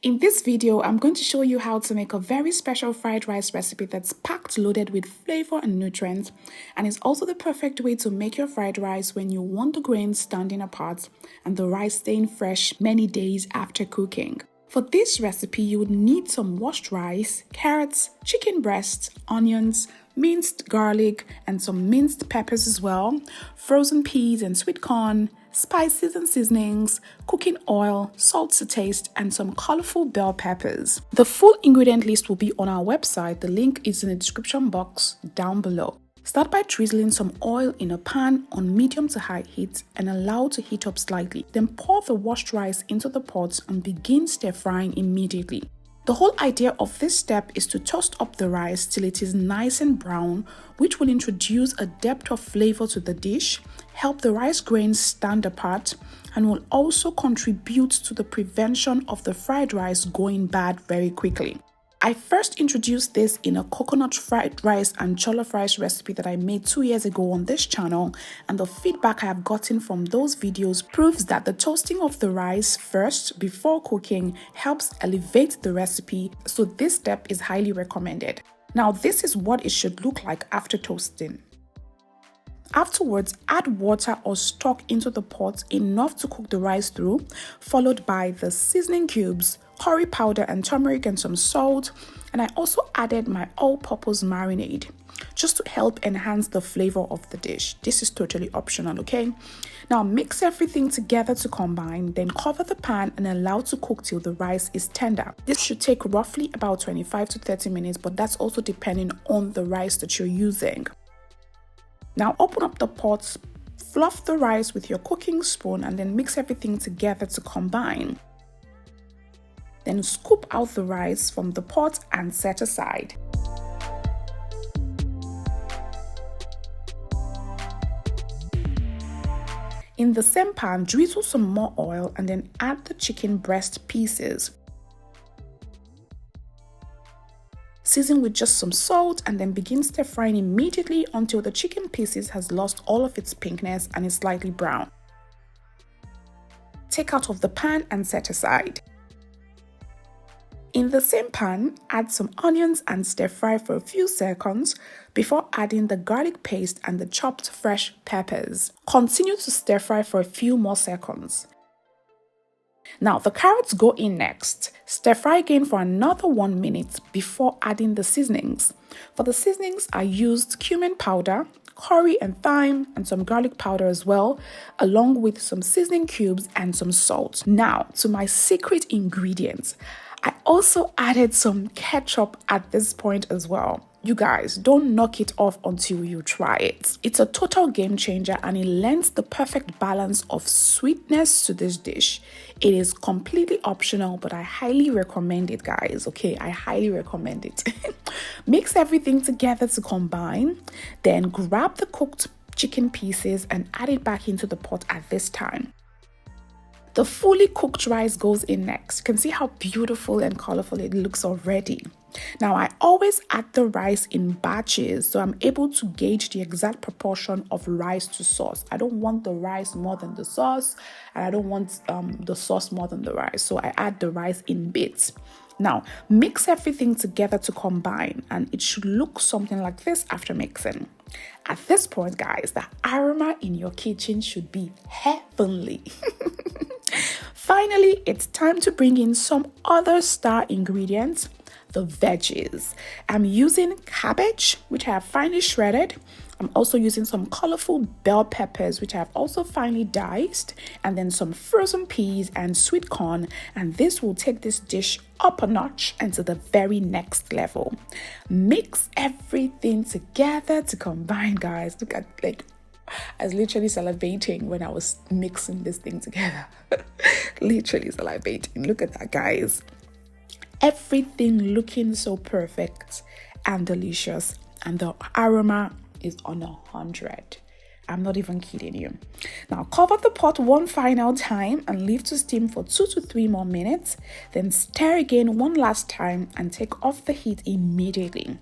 In this video, I'm going to show you how to make a very special fried rice recipe that's packed loaded with flavor and nutrients, and is also the perfect way to make your fried rice when you want the grains standing apart and the rice staying fresh many days after cooking. For this recipe, you would need some washed rice, carrots, chicken breasts, onions, minced garlic, and some minced peppers as well, frozen peas and sweet corn, spices and seasonings, cooking oil, salt to taste, and some colorful bell peppers. The full ingredient list will be on our website. The link is in the description box down below. Start by drizzling some oil in a pan on medium to high heat and allow to heat up slightly. Then pour the washed rice into the pot and begin stir frying immediately. The whole idea of this step is to toast up the rice till it is nice and brown, which will introduce a depth of flavor to the dish, help the rice grains stand apart, and will also contribute to the prevention of the fried rice going bad very quickly. I first introduced this in a coconut fried rice and jollof rice recipe that I made 2 years ago on this channel, and the feedback I have gotten from those videos proves that the toasting of the rice first before cooking helps elevate the recipe, so this step is highly recommended. Now, this is what it should look like after toasting. Afterwards, add water or stock into the pot enough to cook the rice through, followed by the seasoning cubes, curry powder and turmeric and some salt, and I also added my all-purpose marinade just to help enhance the flavor of the dish. This is totally optional, okay? Now mix everything together to combine, then cover the pan and allow to cook till the rice is tender. This should take roughly about 25 to 30 minutes, but that's also depending on the rice that you're using. Now open up the pot, fluff the rice with your cooking spoon and then mix everything together to combine. Then scoop out the rice from the pot and set aside. In the same pan, drizzle some more oil and then add the chicken breast pieces. Season with just some salt and then begin stir frying immediately until the chicken pieces has lost all of its pinkness and is slightly brown. Take out of the pan and set aside. In the same pan, add some onions and stir fry for a few seconds before adding the garlic paste and the chopped fresh peppers. Continue to stir fry for a few more seconds. Now the carrots go in next. Stir fry again for another 1 minute before adding the seasonings. For the seasonings, I used cumin powder, curry and thyme, and some garlic powder as well, along with some seasoning cubes and some salt. Now to my secret ingredients. I also added some ketchup at this point as well. You guys, don't knock it off until you try it. It's a total game changer and it lends the perfect balance of sweetness to this dish. It is completely optional, but I highly recommend it, guys. Okay, I highly recommend it. Mix everything together to combine, then grab the cooked chicken pieces and add it back into the pot at this time. The fully cooked rice goes in next. You can see how beautiful and colorful it looks already. Now, I always add the rice in batches, so I'm able to gauge the exact proportion of rice to sauce. I don't want the rice more than the sauce, and I don't want the sauce more than the rice, so I add the rice in bits. Now, mix everything together to combine, and it should look something like this after mixing. At this point, guys, the aroma in your kitchen should be heavenly. Finally, it's time to bring in some other star ingredients, the veggies. I'm using cabbage, which I have finely shredded. I'm also using some colorful bell peppers, which I have also finely diced, and then some frozen peas and sweet corn, and this will take this dish up a notch and to the very next level. Mix everything together to combine, guys. Look at, I was literally salivating when I was mixing this thing together. Literally salivating. Look at that, guys. Everything looking so perfect and delicious, and the aroma is on 100. I'm not even kidding you. Now cover the pot one final time and leave to steam for 2 to 3 more minutes. Then stir again one last time and take off the heat immediately.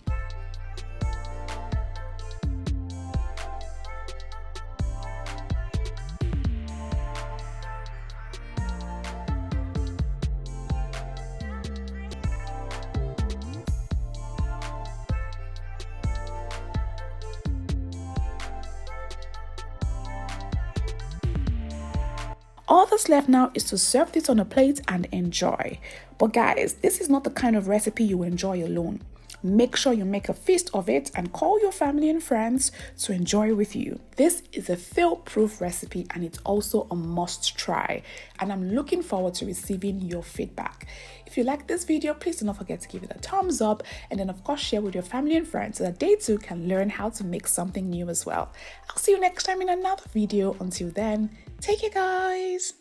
All that's left now is to serve this on a plate and enjoy. But guys, this is not the kind of recipe you enjoy alone. Make sure you make a feast of it and call your family and friends to enjoy with you. This is a fail-proof recipe and it's also a must try. And I'm looking forward to receiving your feedback. If you like this video, please do not forget to give it a thumbs up and then of course share with your family and friends so that they too can learn how to make something new as well. I'll see you next time in another video. Until then, take care guys.